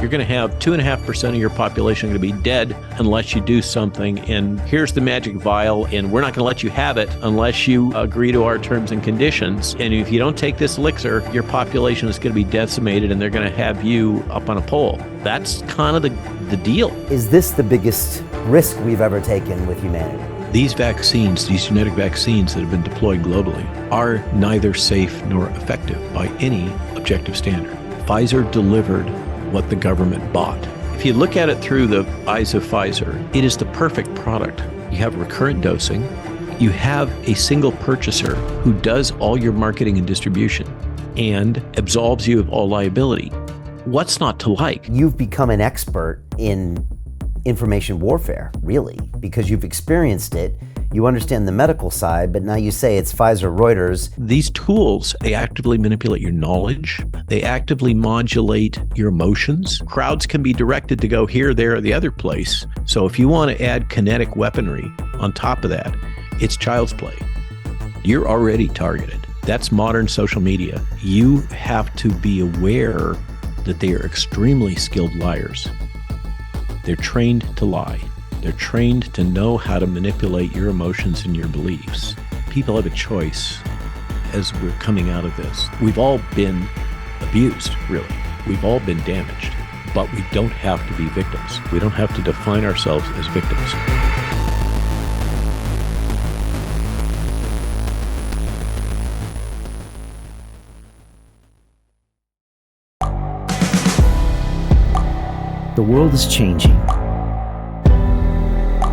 You're going to have 2.5% of your population going to be dead unless you do something. And here's the magic vial, and we're not going to let you have it unless you agree to our terms and conditions. And if you don't take this elixir, your population is going to be decimated, and they're going to have you up on a pole. That's kind of the deal. Is this the biggest risk we've ever taken with humanity? These vaccines, these genetic vaccines that have been deployed globally, are neither safe nor effective by any objective standard. Pfizer delivered what the government bought. If you look at it through the eyes of Pfizer, it is the perfect product. You have recurrent dosing. You have a single purchaser who does all your marketing and distribution and absolves you of all liability. What's not to like? You've become an expert in information warfare, really, because you've experienced it. You understand the medical side, but now you say it's Pfizer, Reuters. These tools, they actively manipulate your knowledge. They actively modulate your emotions. Crowds can be directed to go here, there, or the other place. So if you want to add kinetic weaponry on top of that, it's child's play. You're already targeted. That's modern social media. You have to be aware that they are extremely skilled liars. They're trained to lie. They're trained to know how to manipulate your emotions and your beliefs. People have a choice as we're coming out of this. We've all been abused, really. We've all been damaged, but we don't have to be victims. We don't have to define ourselves as victims. The world is changing.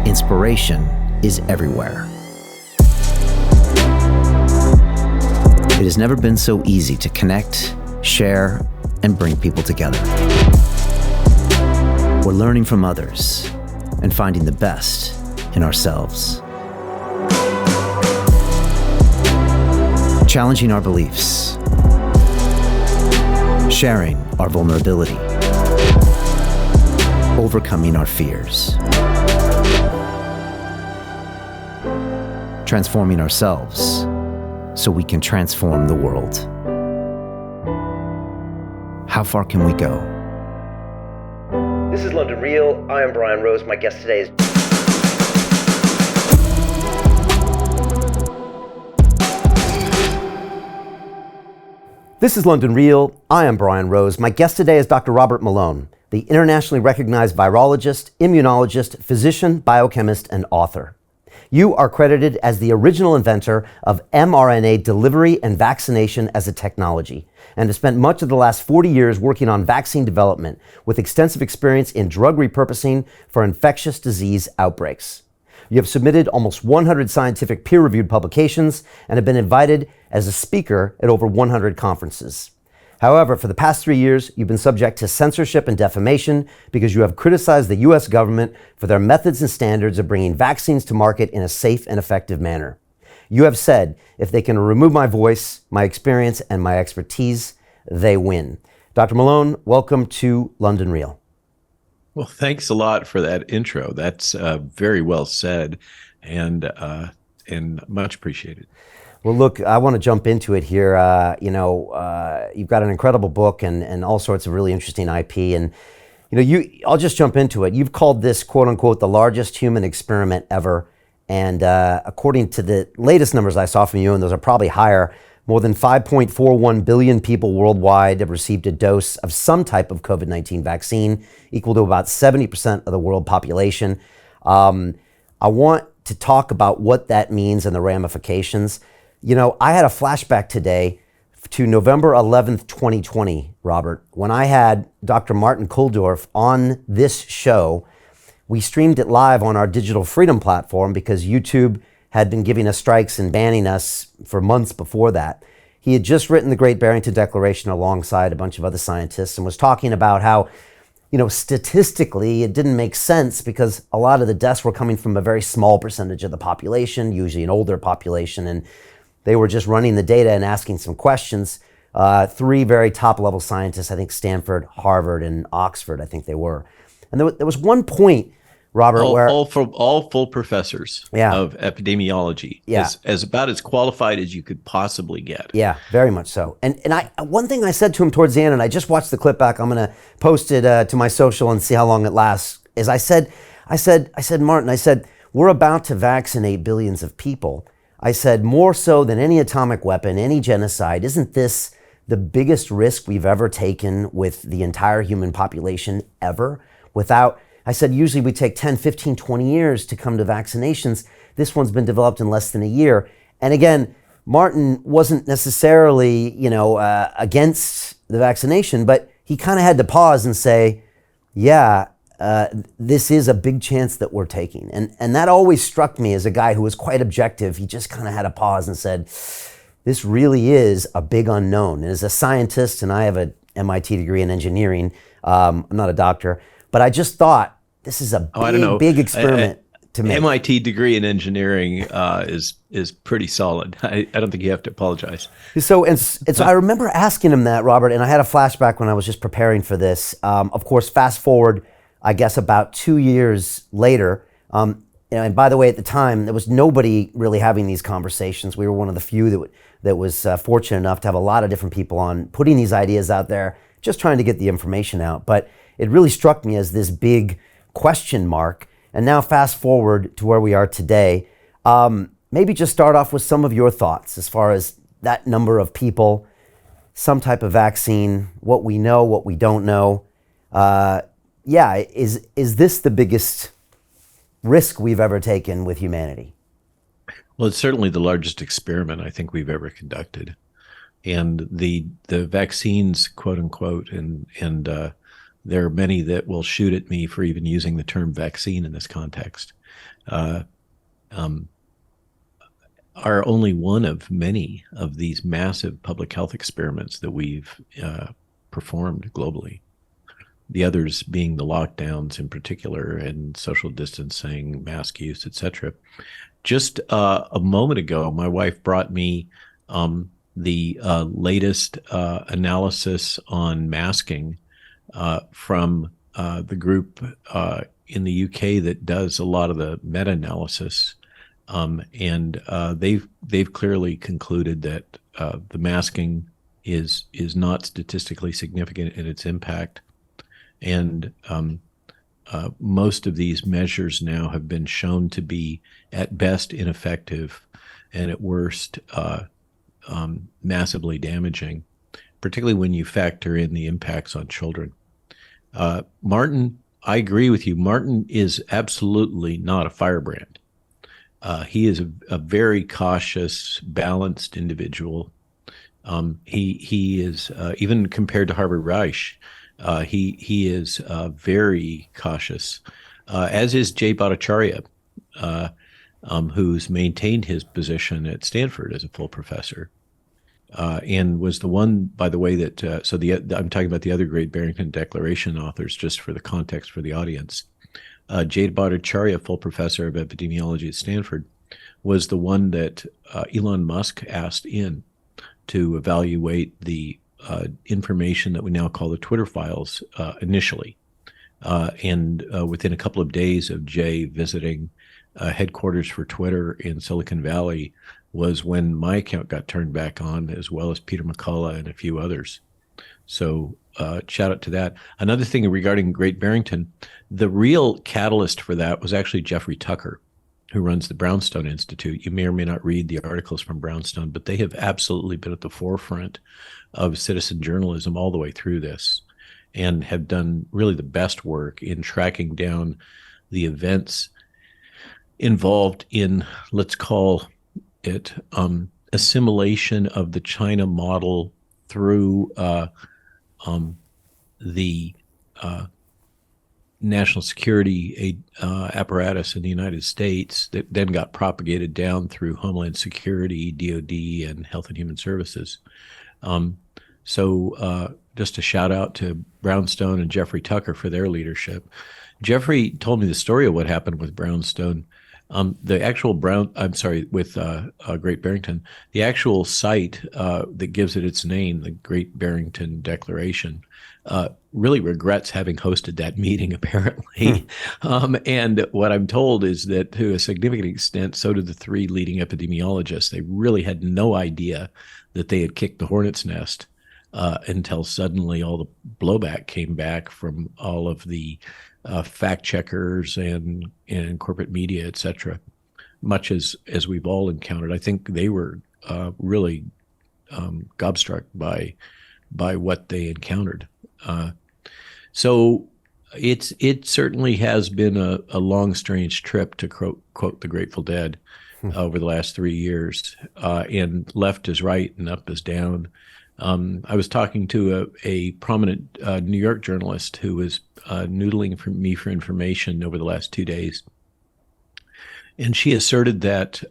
Inspiration is everywhere. It has never been so easy to connect, share, and bring people together. We're learning from others and finding the best in ourselves. Challenging our beliefs. Sharing our vulnerability. Overcoming our fears. Transforming ourselves so we can transform the world. How far can we go? This is London Real. I am Brian Rose. My guest today is... This is London Real. I am Brian Rose. My guest today is Dr. Robert Malone, the internationally recognized virologist, immunologist, physician, biochemist, and author. You are credited as the original inventor of mRNA delivery and vaccination as a technology, and have spent much of the last 40 years working on vaccine development with extensive experience in drug repurposing for infectious disease outbreaks. You have submitted almost 100 scientific peer-reviewed publications and have been invited as a speaker at over 100 conferences. However, for the past 3 years, you've been subject to censorship and defamation because you have criticized the U.S. government for their methods and standards of bringing vaccines to market in a safe and effective manner. You have said, if they can remove my voice, my experience, and my expertise, they win. Dr. Malone, welcome to London Real. Well, thanks a lot for that intro. That's very well said and much appreciated. Well, look, I want to jump into it here. You've got an incredible book and all sorts of really interesting IP. And, I'll just jump into it. You've called this, quote unquote, the largest human experiment ever. And according to the latest numbers I saw from you, and those are probably higher, more than 5.41 billion people worldwide have received a dose of some type of COVID-19 vaccine, equal to about 70% of the world population. I want to talk about what that means and the ramifications. I had a flashback today to November 11th, 2020, Robert, when I had Dr. Martin Kulldorff on this show. We streamed it live on our Digital Freedom platform because YouTube had been giving us strikes and banning us for months before that. He had just written the Great Barrington Declaration alongside a bunch of other scientists and was talking about how, statistically, it didn't make sense because a lot of the deaths were coming from a very small percentage of the population, usually an older population, and they were just running the data and asking some questions. 3 very top-level scientists, I think Stanford, Harvard, and Oxford, I think they were. And there was one point Robert, where All full professors yeah, of epidemiology, yeah, as about as qualified as you could possibly get. yeah, very much so. And I one thing I said to him towards the end, and I just watched the clip back. I'm gonna post it to my social and see how long it lasts. Is I said, Martin, I said, we're about to vaccinate billions of people. I said, more so than any atomic weapon, any genocide. Isn't this the biggest risk we've ever taken with the entire human population ever? I said, usually we take 10, 15, 20 years to come to vaccinations. This one's been developed in less than a year. And again, Martin wasn't necessarily, against the vaccination, but he kind of had to pause and say, yeah, this is a big chance that we're taking. And that always struck me as a guy who was quite objective. He just kind of had a pause and said, this really is a big unknown. And as a scientist, and I have an MIT degree in engineering, I'm not a doctor, but I just thought this is a big experiment to make. MIT degree in engineering is pretty solid. I don't think you have to apologize. So I remember asking him that, Robert, and I had a flashback when I was just preparing for this. Of course, fast forward, I guess about 2 years later. And by the way, at the time, there was nobody really having these conversations. We were one of the few that was fortunate enough to have a lot of different people on putting these ideas out there, just trying to get the information out. But it really struck me as this big question mark. And now fast forward to where we are today. Maybe just start off with some of your thoughts as far as that number of people, some type of vaccine, what we know, what we don't know. Is this the biggest risk we've ever taken with humanity? Well, it's certainly the largest experiment I think we've ever conducted. And the vaccines, quote unquote, and there are many that will shoot at me for even using the term vaccine in this context, are only one of many of these massive public health experiments that we've performed globally. The others being the lockdowns in particular, and social distancing, mask use, etc. Just a moment ago, my wife brought me the latest analysis on masking from the group in the UK that does a lot of the meta-analysis, and they've clearly concluded that the masking is not statistically significant in its impact, and most of these measures now have been shown to be at best ineffective, and at worst massively damaging, particularly when you factor in the impacts on children. Martin, I agree with you. Martin is absolutely not a firebrand. He is a very cautious, balanced individual. He is, even compared to Harvard Reich, he is very cautious, as is Jay Bhattacharya, who's maintained his position at Stanford as a full professor. And was the one, by the way, that I'm talking about the other great Barrington Declaration authors, just for the context for the audience. Jade Bhattacharya, full professor of epidemiology at Stanford, was the one that Elon Musk asked in to evaluate the information that we now call the Twitter files initially. And within a couple of days of Jay visiting headquarters for Twitter in Silicon Valley was when my account got turned back on, as well as Peter McCullough and a few others. So shout out to that. Another thing regarding Great Barrington, the real catalyst for that was actually Jeffrey Tucker, who runs the Brownstone Institute. You may or may not read the articles from Brownstone, but they have absolutely been at the forefront of citizen journalism all the way through this, and have done really the best work in tracking down the events involved in, let's call it, assimilation of the China model through the national security apparatus in the United States that then got propagated down through Homeland Security, DOD, and Health and Human Services. So just a shout out to Brownstone and Jeffrey Tucker for their leadership. Jeffrey told me the story of what happened with Brownstone The actual with Great Barrington, the actual site that gives it its name, the Great Barrington Declaration, really regrets having hosted that meeting, apparently. And what I'm told is that to a significant extent, so did the three leading epidemiologists. They really had no idea that they had kicked the hornet's nest until suddenly all the blowback came back from all of the fact checkers and corporate media, et cetera. Much as we've all encountered, I think they were really gobstruck by what they encountered. So it certainly has been a long, strange trip, to quote the Grateful Dead, over the last 3 years, and left is right and up is down. I was talking to a prominent New York journalist who was noodling for me for information over the last 2 days, and she asserted that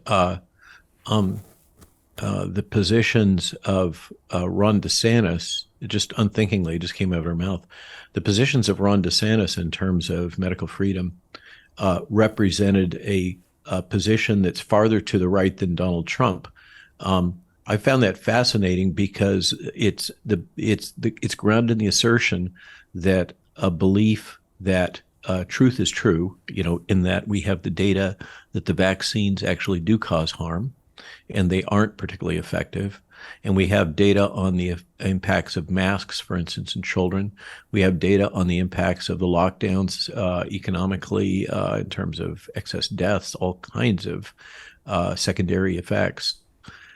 the positions of Ron DeSantis, just unthinkingly, just came out of her mouth, the positions of Ron DeSantis in terms of medical freedom represented a position that's farther to the right than Donald Trump. I found that fascinating because it's grounded in the assertion that a belief that truth is true, in that we have the data that the vaccines actually do cause harm, and they aren't particularly effective. And we have data on the impacts of masks, for instance, in children. We have data on the impacts of the lockdowns economically, in terms of excess deaths, all kinds of secondary effects.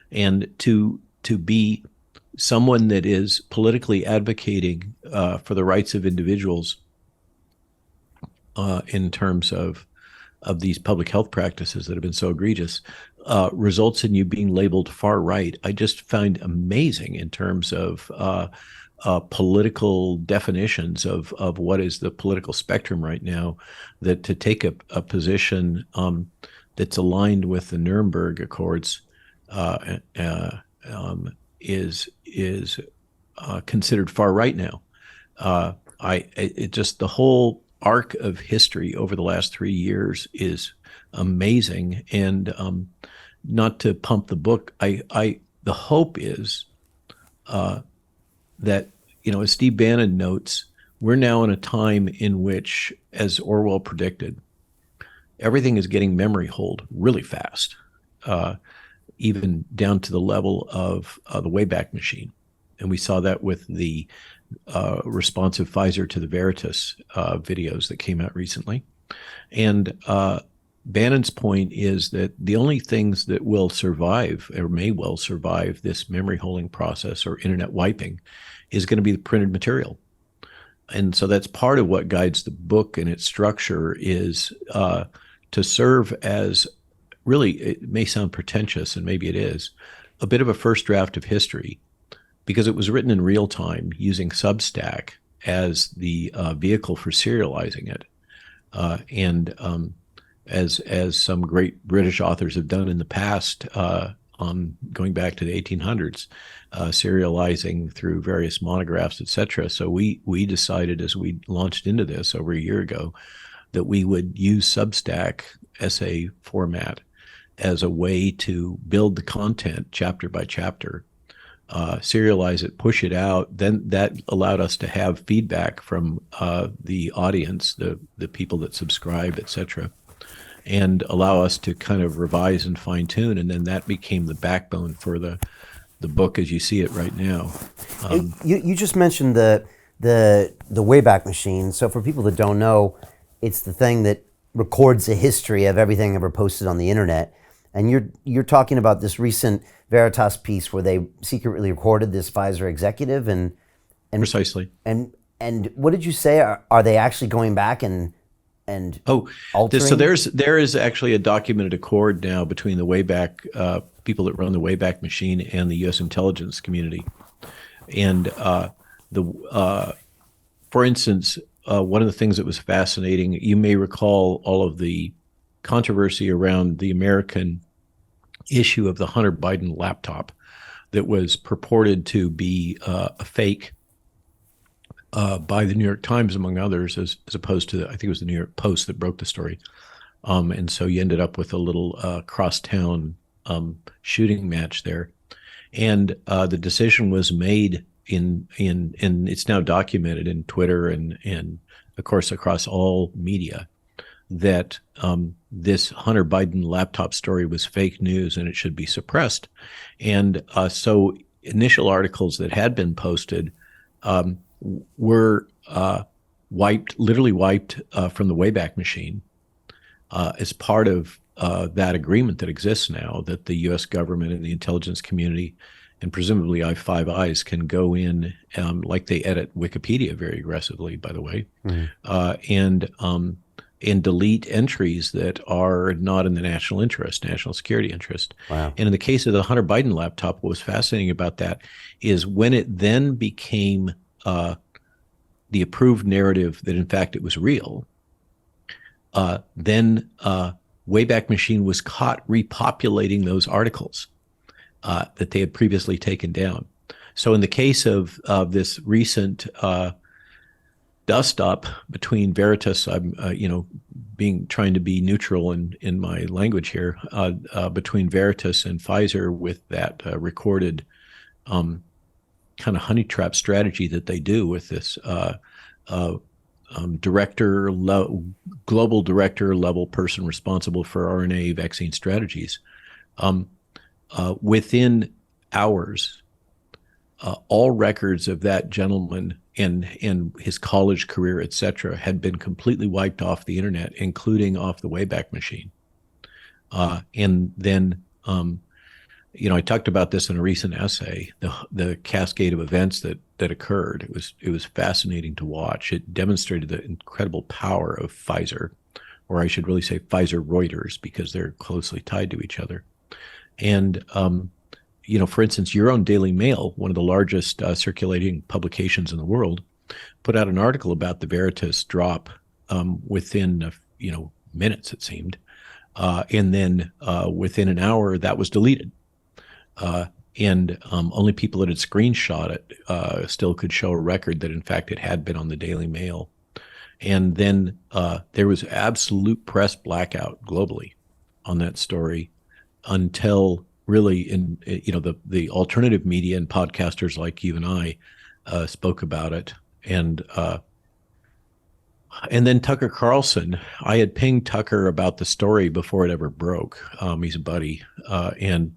And to be someone that is politically advocating for the rights of individuals in terms of these public health practices that have been so egregious results in you being labeled far right. I just find amazing in terms of political definitions of what is the political spectrum right now, that to take a position that's aligned with the Nuremberg Accords is considered far right now. It just, the whole arc of history over the last 3 years is amazing. And not to pump the book, the hope is that, as Steve Bannon notes, we're now in a time in which, as Orwell predicted, everything is getting memory hold really fast, even down to the level of the Wayback Machine. And we saw that with the responsive Pfizer to the Veritas videos that came out recently. And Bannon's point is that the only things that will survive, or may well survive, this memory holding process or internet wiping is going to be the printed material. And so that's part of what guides the book and its structure, is to serve as, really, it may sound pretentious, and maybe it is, a bit of a first draft of history, because it was written in real time using Substack as the vehicle for serializing it. And as some great British authors have done in the past, going back to the 1800s, serializing through various monographs, et cetera. So we decided, as we launched into this over a year ago, that we would use Substack essay format as a way to build the content chapter by chapter, serialize it, push it out. Then that allowed us to have feedback from the audience, the people that subscribe, et cetera, and allow us to kind of revise and fine tune. And then that became the backbone for the book as you see it right now. You just mentioned the Wayback Machine. So for people that don't know, it's the thing that records the history of everything ever posted on the internet. And you're talking about this recent Veritas piece where they secretly recorded this Pfizer executive and Precisely. And what did you say? Are they actually going back and altering? So there is actually a documented accord now between the Wayback people that run the Wayback Machine and the U.S. intelligence community. And for instance, one of the things that was fascinating, you may recall all of the controversy around the American issue of the Hunter Biden laptop that was purported to be a fake by the New York Times, among others, as opposed to, I think it was the New York Post that broke the story. And so you ended up with a little crosstown shooting match there. And the decision was made and it's now documented in Twitter and of course across all media that this Hunter Biden laptop story was fake news and it should be suppressed. And so initial articles that had been posted were literally wiped from the Wayback Machine as part of that agreement that exists now, that the U.S. government and the intelligence community and presumably Five Eyes can go in, like they edit Wikipedia very aggressively, by the way, and delete entries that are not in the national security interest. Wow. And in the case of the Hunter Biden laptop, what was fascinating about that is when it then became the approved narrative that in fact it was real, then Wayback Machine was caught repopulating those articles that they had previously taken down. So in the case of this recent dust up between Veritas, I'm trying to be neutral in my language here, between Veritas and Pfizer with that recorded kind of honey trap strategy that they do with this global director level person responsible for RNA vaccine strategies. Within hours, all records of that gentleman and his college career, et cetera, had been completely wiped off the internet, including off the Wayback Machine. And then, I talked about this in a recent essay, the cascade of events that occurred. It was fascinating to watch. It demonstrated the incredible power of Pfizer, or I should really say Pfizer Reuters, because they're closely tied to each other. And for instance, your own Daily Mail, one of the largest circulating publications in the world, put out an article about the Veritas drop within minutes, it seemed, and then within an hour that was deleted, and only people that had screenshot it still could show a record that in fact it had been on the Daily Mail. And then there was absolute press blackout globally on that story until really the alternative media and podcasters like you and I spoke about it. And then Tucker Carlson, I had pinged Tucker about the story before it ever broke. He's a buddy, and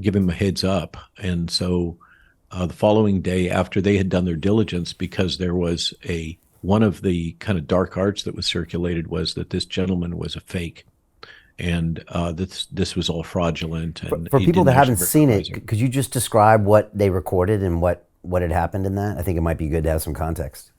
give him a heads up. And so the following day after they had done their diligence, because there was one of the kind of dark arts that was circulated was that this gentleman was a fake. And this was all fraudulent. And for people that haven't seen it, could you just describe what they recorded and what had happened in that? I think it might be good to have some context.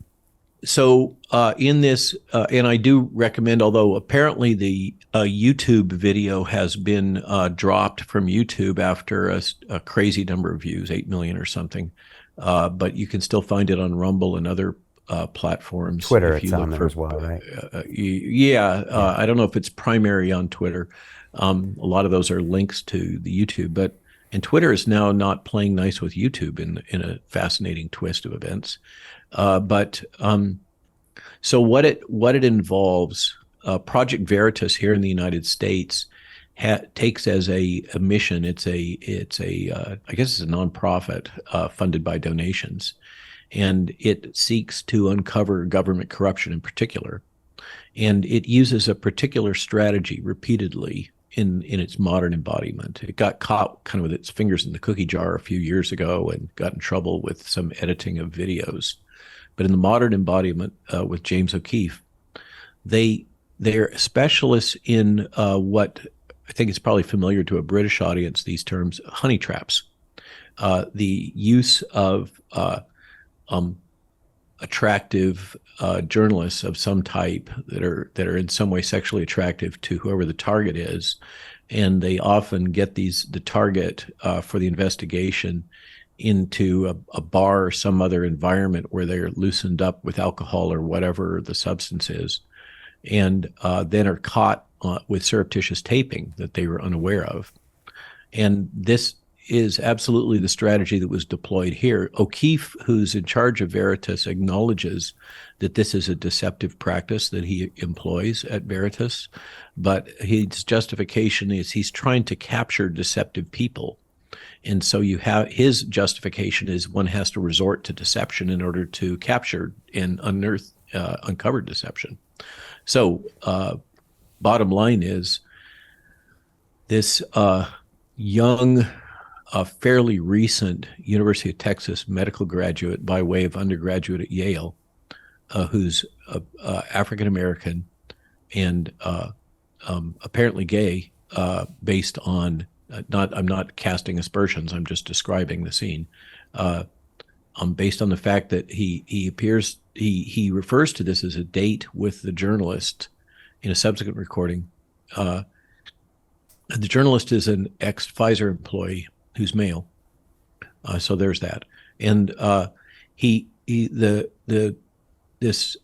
So in this, and I do recommend, although apparently the YouTube video has been dropped from YouTube after a crazy number of views, 8 million or something, but you can still find it on Rumble and other platforms. Twitter, it's on there as well, right? I don't know if it's primary on Twitter. A lot of those are links to the YouTube, and Twitter is now not playing nice with YouTube in a fascinating twist of events. So what it involves, Project Veritas here in the United States takes as a mission. It's a I guess it's a nonprofit funded by donations. And it seeks to uncover government corruption in particular. And it uses a particular strategy repeatedly in its modern embodiment. It got caught kind of with its fingers in the cookie jar a few years ago and got in trouble with some editing of videos. But in the modern embodiment with James O'Keefe, they're specialists in what I think is probably familiar to a British audience, these terms, honey traps. The use of attractive journalists of some type that are in some way sexually attractive to whoever the target is, and they often get the target for the investigation into a bar or some other environment where they're loosened up with alcohol or whatever the substance is, and then are caught with surreptitious taping that they were unaware of. And this is absolutely the strategy that was deployed here. O'Keefe, who's in charge of Veritas, acknowledges that this is a deceptive practice that he employs at Veritas, but his justification is he's trying to capture deceptive people. And so you have his justification is one has to resort to deception in order to capture and uncover deception. So bottom line is this young, fairly recent University of Texas medical graduate by way of undergraduate at Yale, who's African American and apparently gay, based on I'm not casting aspersions. I'm just describing the scene. Based on the fact that he appears he refers to this as a date with the journalist in a subsequent recording. The journalist is an ex-Pfizer employee who's male, so there's that. And this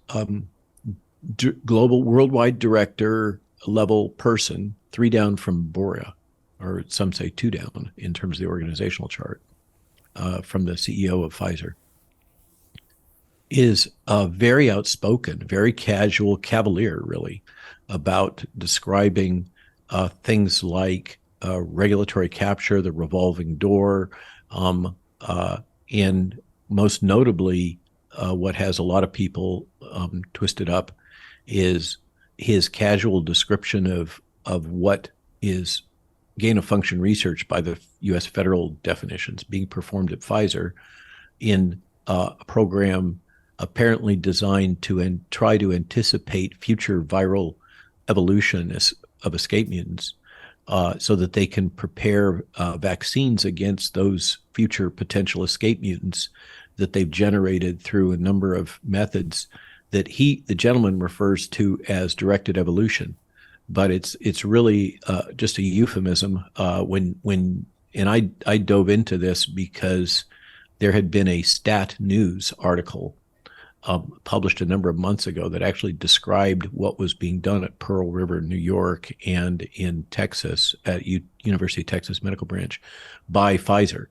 global worldwide director level person, 3 down from Boria, or some say 2 down in terms of the organizational chart, from the CEO of Pfizer, is very outspoken, very cavalier, really, about describing things like regulatory capture, the revolving door, and most notably, what has a lot of people twisted up is his casual description of what is gain-of-function research by the U.S. federal definitions being performed at Pfizer in a program apparently designed to try to anticipate future viral evolution of escape mutants, so that they can prepare vaccines against those future potential escape mutants that they've generated through a number of methods that the gentleman refers to as directed evolution. But it's really just a euphemism. I dove into this because there had been a Stat News article published a number of months ago that actually described what was being done at Pearl River, New York, and in Texas at University of Texas Medical Branch by Pfizer.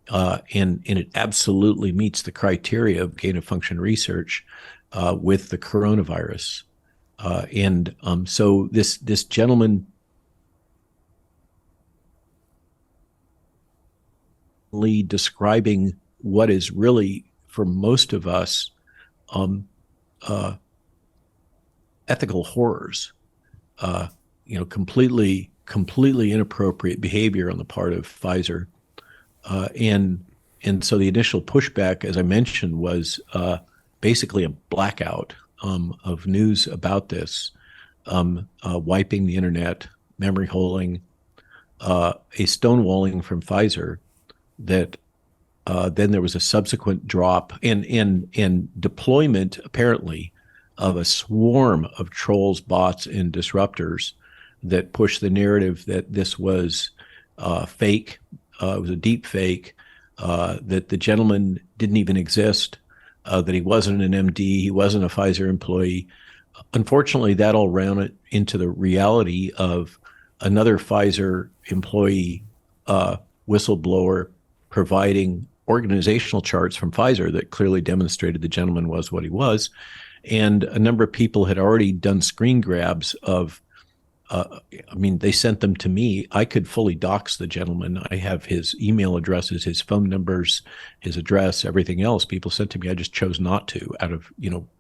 And it absolutely meets the criteria of gain-of-function research with the coronavirus. So this gentleman describing what is really, for most of us, ethical horrors, completely inappropriate behavior on the part of Pfizer, and so the initial pushback, as I mentioned, was basically a blackout of news about this, wiping the internet, memory holing, a stonewalling from Pfizer that then there was a subsequent drop and deployment, apparently, of a swarm of trolls, bots, and disruptors that pushed the narrative that this was fake. It was a deep fake, that the gentleman didn't even exist, that he wasn't an MD, he wasn't a Pfizer employee. Unfortunately, that all ran into the reality of another Pfizer employee, whistleblower, providing organizational charts from Pfizer that clearly demonstrated the gentleman was what he was. And a number of people had already done screen grabs of, they sent them to me. I could fully dox the gentleman. I have his email addresses, his phone numbers, his address, everything else. People sent to me. I just chose not to out of,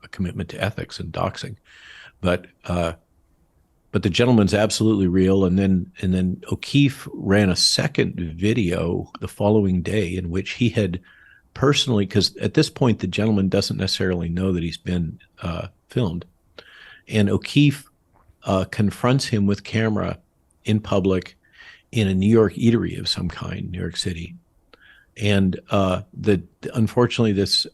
a commitment to ethics and doxing. But the gentleman's absolutely real. And then O'Keefe ran a second video the following day in which he had personally, because at this point the gentleman doesn't necessarily know that he's been filmed, and O'Keefe confronts him with camera in public in a New York eatery of some kind, New York City, and unfortunately this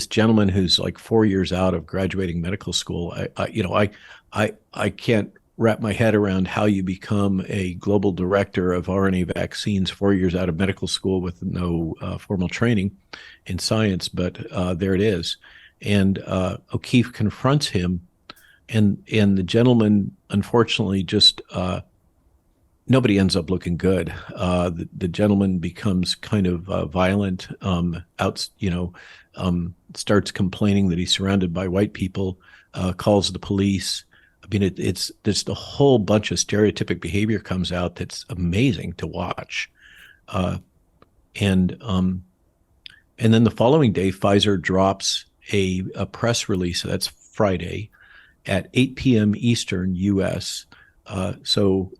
gentleman who's like 4 years out of graduating medical school, I can't wrap my head around how you become a global director of RNA vaccines 4 years out of medical school with no formal training in science, but there it is. And O'Keefe confronts him, and the gentleman unfortunately just nobody ends up looking good. The gentleman becomes kind of violent, starts complaining that he's surrounded by white people, calls the police. I mean, it's just a whole bunch of stereotypic behavior comes out that's amazing to watch. Uh, and and then the following day, Pfizer drops a press release. That's Friday at 8 p.m. Eastern U.S. So,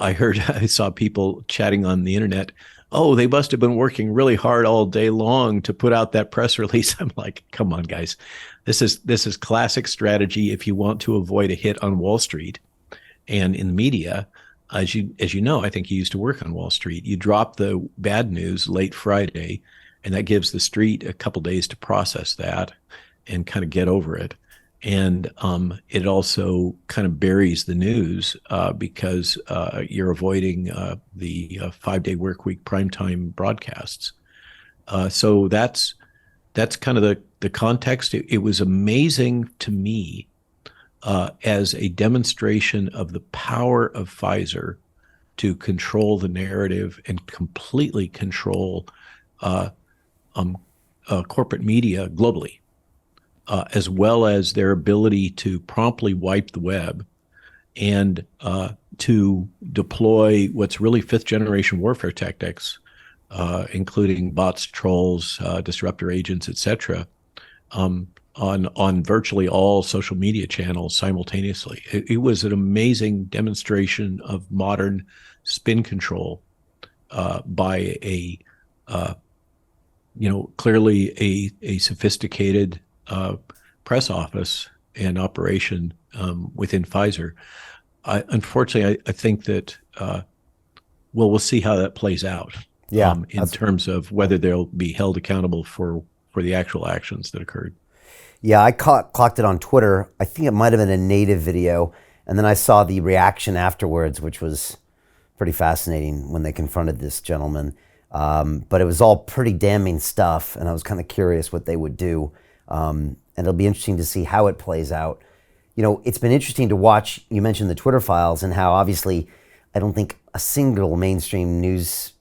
I saw people chatting on the internet. Oh, they must have been working really hard all day long to put out that press release. I'm like, come on, guys. This is classic strategy if you want to avoid a hit on Wall Street and in the media. As you know, I think you used to work on Wall Street. You drop the bad news late Friday, and that gives the street a couple days to process that and kind of get over it. And it also kind of buries the news because you're avoiding the 5-day work week primetime broadcasts. So that's kind of the context. It was amazing to me as a demonstration of the power of Pfizer to control the narrative and completely control corporate media globally. As well as their ability to promptly wipe the web and to deploy what's really fifth-generation warfare tactics, including bots, trolls, disruptor agents, etc., on virtually all social media channels simultaneously. It was an amazing demonstration of modern spin control by clearly a sophisticated press office and operation within Pfizer. Unfortunately, I think that we'll see how that plays out. Yeah, in terms of whether they'll be held accountable for the actual actions that occurred. Yeah, I clocked it on Twitter. I think it might have been a native video, and then I saw the reaction afterwards, which was pretty fascinating when they confronted this gentleman. But it was all pretty damning stuff, and I was kind of curious what they would do. And it'll be interesting to see how it plays out. It's been interesting to watch. You mentioned the Twitter files and how obviously I don't think a single mainstream news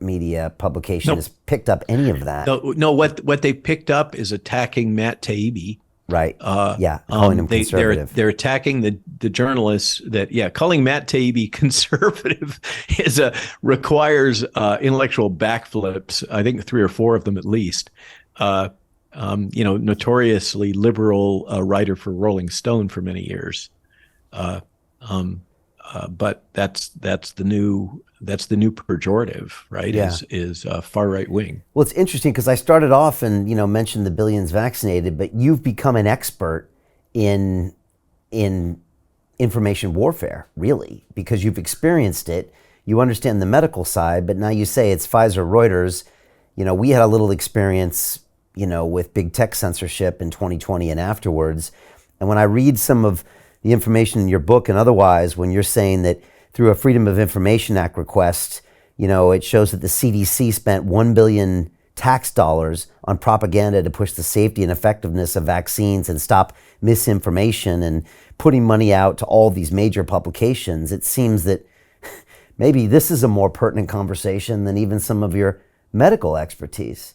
media publication has picked up any of that. No. What they picked up is attacking Matt Taibbi. Right. Calling him conservative. They're attacking the journalists calling Matt Taibbi conservative requires intellectual backflips. I think 3 or 4 of them at least. Notoriously liberal writer for Rolling Stone for many years. But that's the new pejorative, right? Yeah. Is far right wing. Well, it's interesting because I started off and mentioned the billions vaccinated, but you've become an expert in information warfare, really, because you've experienced it. You understand the medical side, but now you say it's Pfizer, Reuters. We had a little experience, with big tech censorship in 2020 and afterwards. And when I read some of the information in your book and otherwise, when you're saying that through a Freedom of Information Act request, it shows that the CDC spent $1 billion tax dollars on propaganda to push the safety and effectiveness of vaccines and stop misinformation and putting money out to all these major publications. It seems that maybe this is a more pertinent conversation than even some of your medical expertise.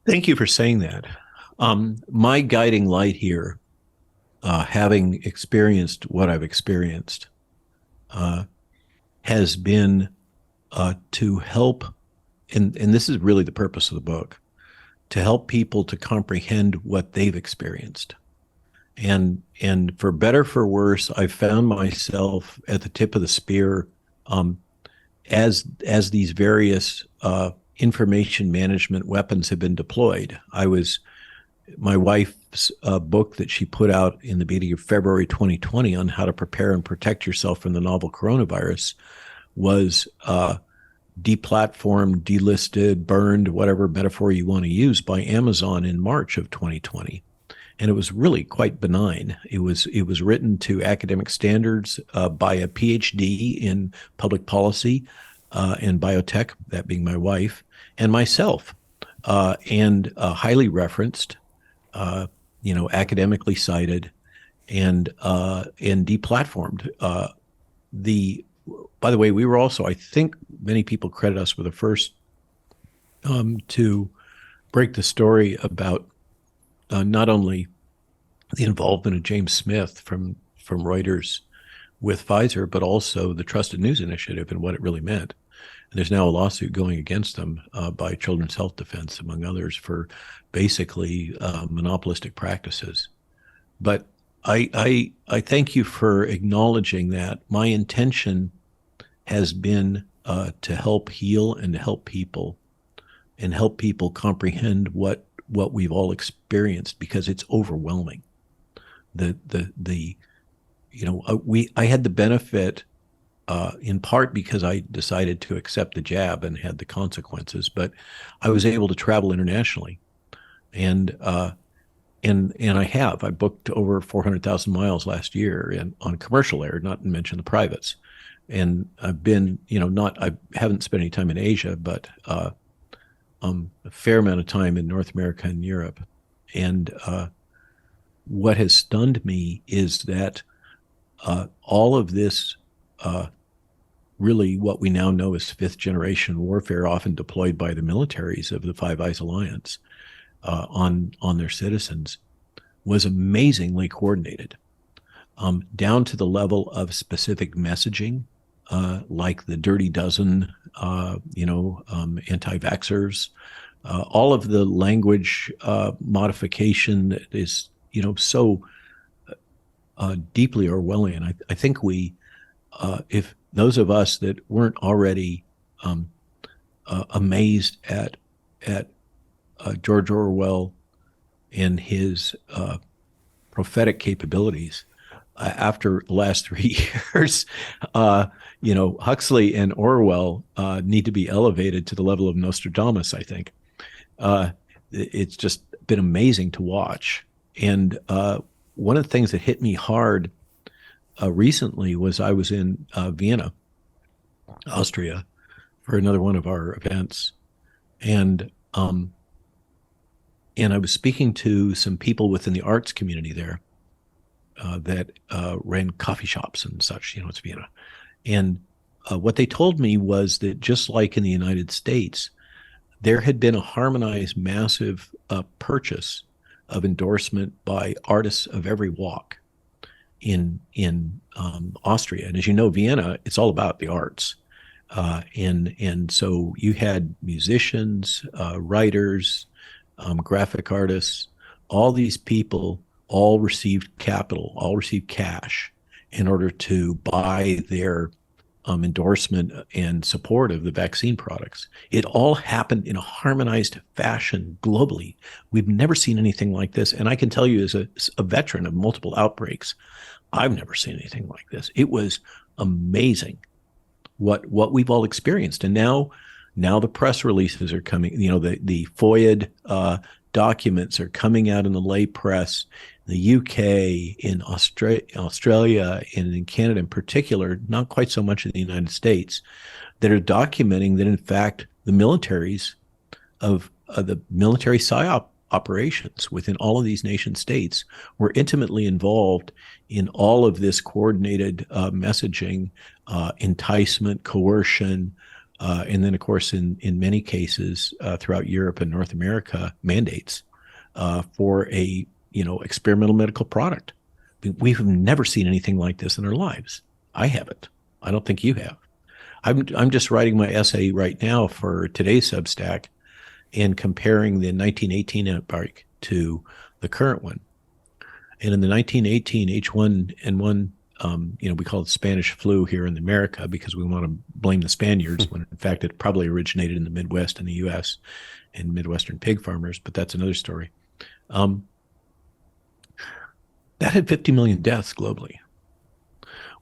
Thank you for saying that. My guiding light here, having experienced what I've experienced, has been to help, and this is really the purpose of the book, to help people to comprehend what they've experienced. And for better, for worse, I found myself at the tip of the spear as these various information management weapons have been deployed. My wife's book that she put out in the beginning of February 2020 on how to prepare and protect yourself from the novel coronavirus was deplatformed, delisted, burned, whatever metaphor you want to use, by Amazon in March of 2020. And it was really quite benign. It was written to academic standards by a PhD in public policy and biotech, that being my wife, and myself, and highly referenced, academically cited, and deplatformed. The by the way, we were also, I think many people credit us with the first to break the story about not only the involvement of James Smith from Reuters with Pfizer, but also the Trusted News Initiative and what it really meant. And there's now a lawsuit going against them by Children's Health Defense, among others, for basically monopolistic practices. But I thank you for acknowledging that. My intention has been to help heal and to help people comprehend what we've all experienced, because it's overwhelming. I had the benefit in part because I decided to accept the jab and had the consequences, but I was able to travel internationally, and I booked over 400,000 miles last year on commercial air, not to mention the privates. And I've been, I haven't spent any time in Asia, but a fair amount of time in North America and Europe. And what has stunned me is that all of this, really what we now know as fifth generation warfare, often deployed by the militaries of the Five Eyes Alliance on their citizens, was amazingly coordinated, down to the level of specific messaging, like the Dirty Dozen, anti-vaxxers, all of the language modification that is, so deeply Orwellian. I think if those of us that weren't already amazed at George Orwell and his prophetic capabilities, after the last 3 years, Huxley and Orwell need to be elevated to the level of Nostradamus, I think. It's just been amazing to watch. And one of the things that hit me hard recently was I was in Vienna, Austria, for another one of our events. And I was speaking to some people within the arts community there that ran coffee shops and such, it's Vienna. And what they told me was that just like in the United States, there had been a harmonized massive purchase of endorsement by artists of every walk in Austria. And as you know, Vienna, it's all about the arts. And so you had musicians, writers, graphic artists, all these people all received capital, all received cash in order to buy their endorsement and support of the vaccine products. It all happened in a harmonized fashion globally. We've never seen anything like this. And I can tell you, as a veteran of multiple outbreaks, I've never seen anything like this. It was amazing what we've all experienced. And now the press releases are coming, the FOIA documents are coming out in the lay press, in the UK, in Australia, and in Canada in particular, not quite so much in the United States, that are documenting that, in fact, the militaries of the military PSYOP operations within all of these nation states were intimately involved in all of this coordinated messaging, enticement, coercion, and then, of course, in many cases throughout Europe and North America, mandates for a experimental medical product. We've never seen anything like this in our lives. I haven't. I don't think you have. I'm just writing my essay right now for today's Substack and comparing the 1918 outbreak to the current one. And in the 1918 H1N1, we call it Spanish flu here in America because we want to blame the Spaniards when in fact it probably originated in the Midwest in the U.S. and Midwestern pig farmers, but that's another story. That had 50 million deaths globally.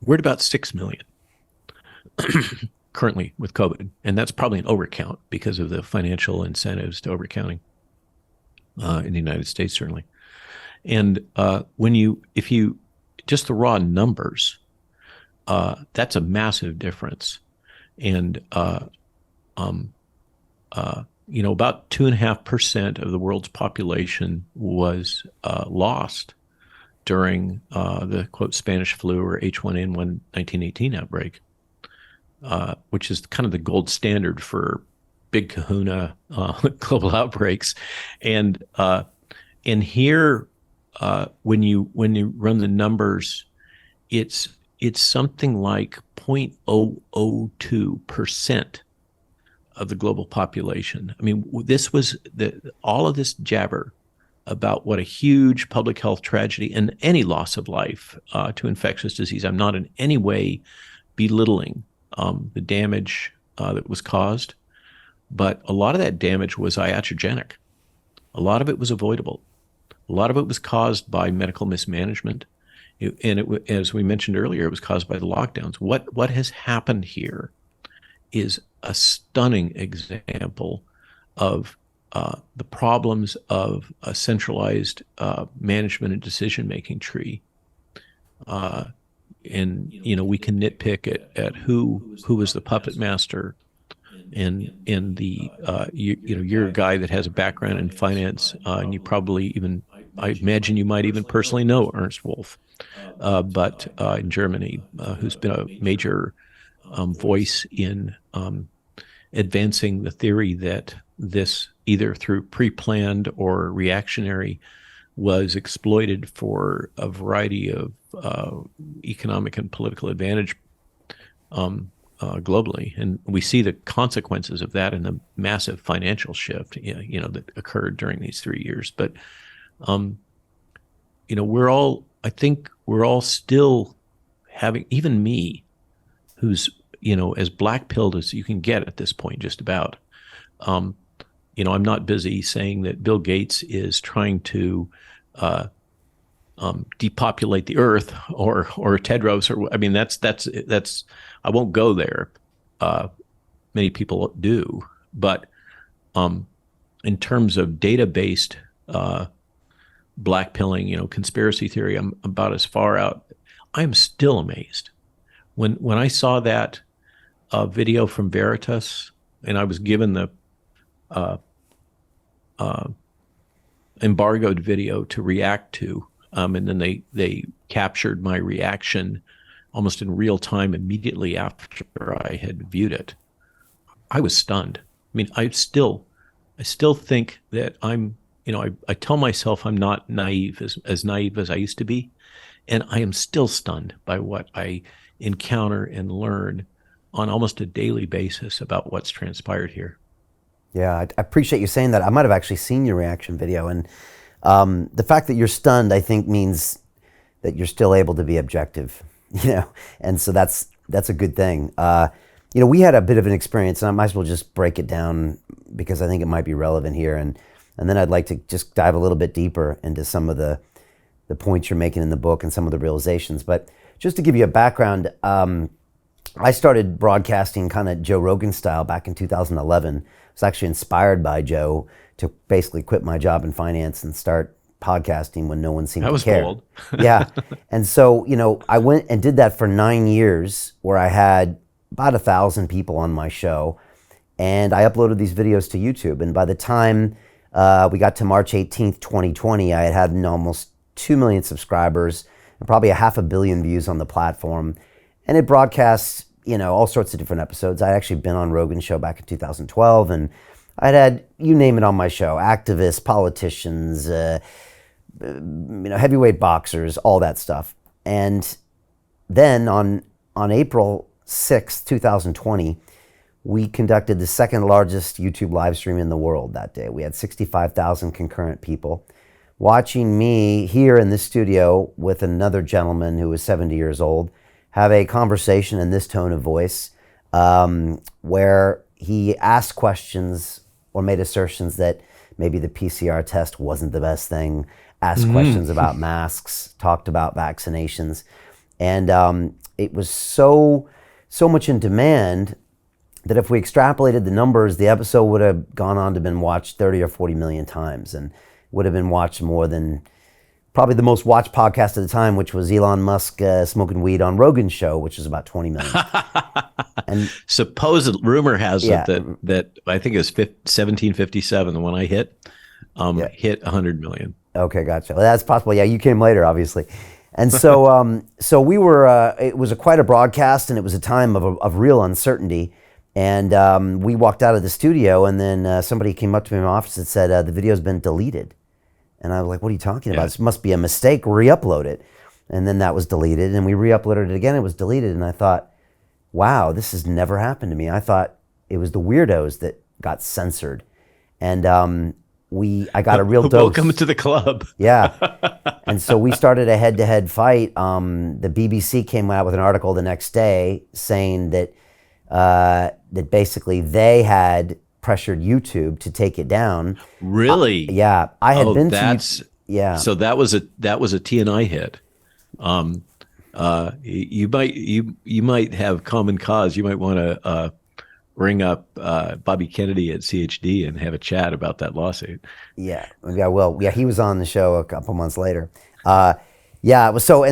We're at about 6 million currently with COVID, and that's probably an overcount because of the financial incentives to overcounting in the United States, certainly. And if you just the raw numbers, that's a massive difference. And about 2.5% of the world's population was lost during the quote Spanish flu or H1N1 1918 outbreak. which is kind of the gold standard for big kahuna global outbreaks. And here, when you run the numbers, it's something like 0.002% of the global population. I mean, all of this jabber about what a huge public health tragedy and any loss of life to infectious disease. I'm not in any way belittling the damage that was caused, but a lot of that damage was iatrogenic. A lot of it was avoidable. A lot of it was caused by medical mismanagement. As we mentioned earlier, it was caused by the lockdowns. What has happened here is a stunning example of the problems of a centralized management and decision-making tree. And we can nitpick at who was the puppet master, and the you're a guy that has a background in finance, and you probably even, I imagine you might even personally know Ernst Wolf, but in Germany, who's been a major voice in advancing the theory that this, either through pre-planned or reactionary, was exploited for a variety of economic and political advantage globally. And we see the consequences of that in the massive financial shift, that occurred during these 3 years. But, I think we're all still having, even me, who's, as black-pilled as you can get at this point, just about, I'm not busy saying that Bill Gates is trying to depopulate the earth or Tedros, or, I mean, that's I won't go there. Many people do, but in terms of data-based blackpilling, conspiracy theory, I'm about as far out. I'm still amazed when I saw that video from Veritas, and I was given the embargoed video to react to, and then they captured my reaction almost in real time immediately after I had viewed it. I was stunned. I mean, I still think that I'm, I tell myself I'm not naive, as naive as I used to be, and I am still stunned by what I encounter and learn on almost a daily basis about what's transpired here. Yeah, I appreciate you saying that. I might have actually seen your reaction video, and the fact that you're stunned, I think, means that you're still able to be objective, and so that's a good thing. We had a bit of an experience, and I might as well just break it down because I think it might be relevant here, and then I'd like to just dive a little bit deeper into some of the points you're making in the book and some of the realizations. But just to give you a background, I started broadcasting kind of Joe Rogan style back in 2011. I was actually inspired by Joe to basically quit my job in finance and start podcasting when no one seemed to care. That was bold. Yeah. And so, I went and did that for 9 years, where I had about 1,000 people on my show, and I uploaded these videos to YouTube. And by the time we got to March 18th, 2020, I had almost 2 million subscribers and probably 500 million views on the platform. And it broadcasts, all sorts of different episodes. I'd actually been on Rogan's show back in 2012, and I'd had, you name it, on my show: activists, politicians, heavyweight boxers, all that stuff. And then on April 6th, 2020, we conducted the second largest YouTube live stream in the world that day. We had 65,000 concurrent people watching me here in this studio with another gentleman who was 70 years old have a conversation in this tone of voice, where he asked questions or made assertions that maybe the PCR test wasn't the best thing, asked questions about masks, talked about vaccinations. And it was so much in demand that if we extrapolated the numbers, the episode would have gone on to been watched 30 or 40 million times, and would have been watched more than probably the most watched podcast at the time, which was Elon Musk smoking weed on Rogan's show, which is about 20 million. And supposed rumor has it that I think it was 1757, the one I hit, hit 100 million. Okay, gotcha. Well, that's possible. Yeah, you came later, obviously. And so, so we were. It was quite a broadcast, and it was a time of real uncertainty. And we walked out of the studio, and then somebody came up to me in my office and said, "The video's been deleted." And I was like, "What are you talking about? This must be a mistake. Re-upload it." And then that was deleted, and we re-uploaded it again. It was deleted, and I thought, "Wow, this has never happened to me." I thought it was the weirdos that got censored, and I got a real dose. Welcome to the club. Yeah. And so we started a head-to-head fight. The BBC came out with an article the next day saying that that basically they had pressured YouTube to take it down. Really? Yeah. I had been that's, to yeah. So that was a TNI hit. You might have common cause. You might want to ring up Bobby Kennedy at CHD and have a chat about that lawsuit. Yeah, maybe I will. Yeah, he was on the show a couple months later. Yeah, it was so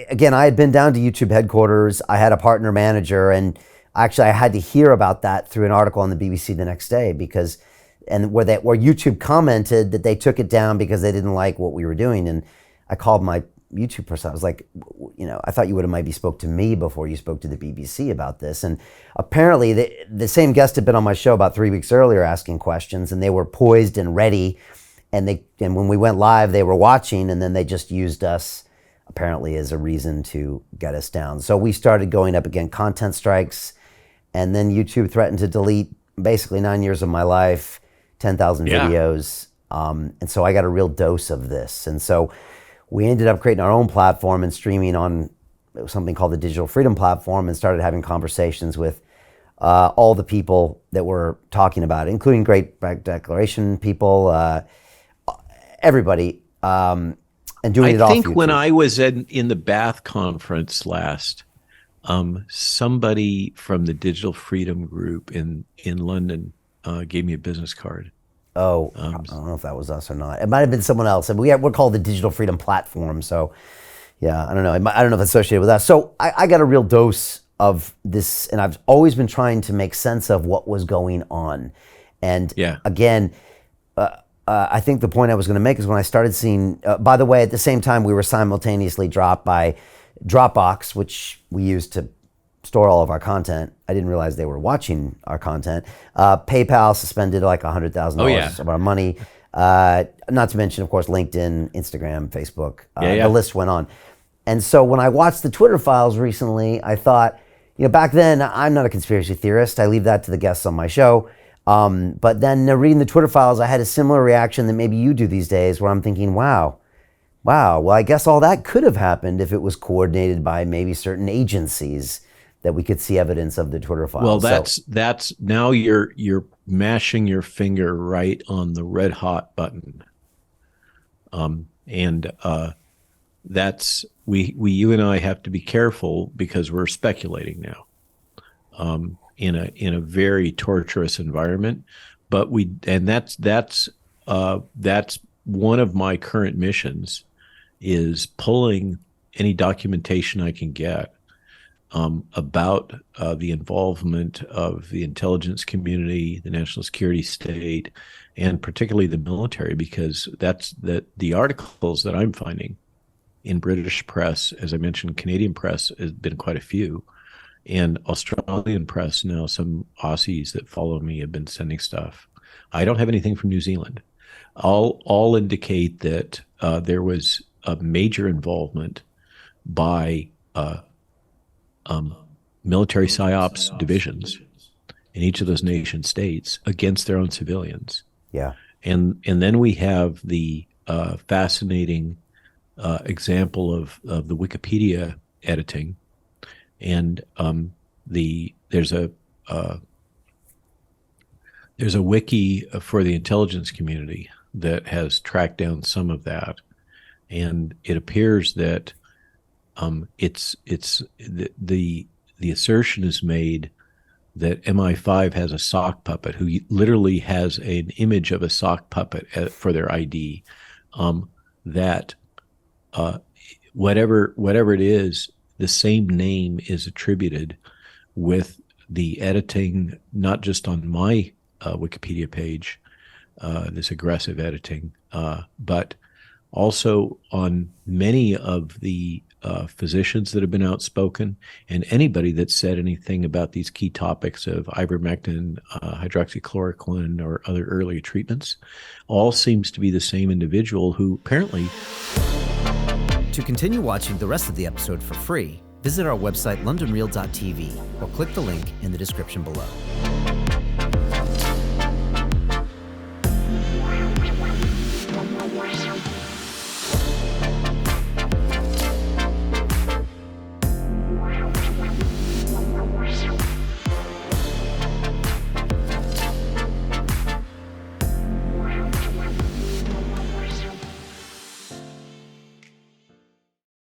again, I had been down to YouTube headquarters. I had a partner manager, and actually I had to hear about that through an article on the BBC the next day where YouTube commented that they took it down because they didn't like what we were doing. And I called my YouTube person. I was like, I thought you would have maybe spoke to me before you spoke to the BBC about this. And apparently the same guest had been on my show about 3 weeks earlier asking questions, and they were poised and ready. And when we went live, they were watching, and then they just used us apparently as a reason to get us down. So we started going up against content strikes, and then YouTube threatened to delete basically 9 years of my life, 10,000 videos. And so I got a real dose of this. And so we ended up creating our own platform and streaming on something called the Digital Freedom Platform, and started having conversations with all the people that were talking about it, including Great Declaration people, everybody, and doing it all. I think when I was in the Bath conference last, somebody from the Digital Freedom Group in London gave me a business card. Oh, I don't know if that was us or not. It might have been someone else. And we're called the Digital Freedom Platform. So, yeah, I don't know. I don't know if it's associated with us. So I got a real dose of this, and I've always been trying to make sense of what was going on. And again, I think the point I was going to make is when I started seeing, by the way, at the same time, we were simultaneously dropped by Dropbox, which we use to store all of our content. I didn't realize they were watching our content. PayPal suspended like $100,000 of our money. Not to mention, of course, LinkedIn, Instagram, Facebook. The list went on. And so when I watched the Twitter files recently, I thought, back then, I'm not a conspiracy theorist. I leave that to the guests on my show. But then reading the Twitter files, I had a similar reaction that maybe you do these days, where I'm thinking, wow, well, I guess all that could have happened if it was coordinated by maybe certain agencies that we could see evidence of the Twitter files. Well, that's now you're mashing your finger right on the red hot button. That's you and I have to be careful because we're speculating now, in a very torturous environment. But that's one of my current missions, is pulling any documentation I can get about the involvement of the intelligence community, the national security state, and particularly the military, because the articles that I'm finding in British press, as I mentioned, Canadian press has been quite a few, and Australian press now, some Aussies that follow me have been sending stuff. I don't have anything from New Zealand. All indicate that there was a major involvement by military psyops divisions in each of those nation states against their own civilians. Yeah. And then we have the fascinating example of the Wikipedia editing, and there's a wiki for the intelligence community that has tracked down some of that, and it appears that it's the assertion is made that MI5 has a sock puppet who literally has an image of a sock puppet for their ID. That whatever it is, the same name is attributed with the editing, not just on my Wikipedia page, this aggressive editing, but Also, on many of the physicians that have been outspoken, and anybody that said anything about these key topics of ivermectin, hydroxychloroquine, or other early treatments, all seems to be the same individual who apparently. To continue watching the rest of the episode for free, visit our website londonreal.tv or click the link in the description below.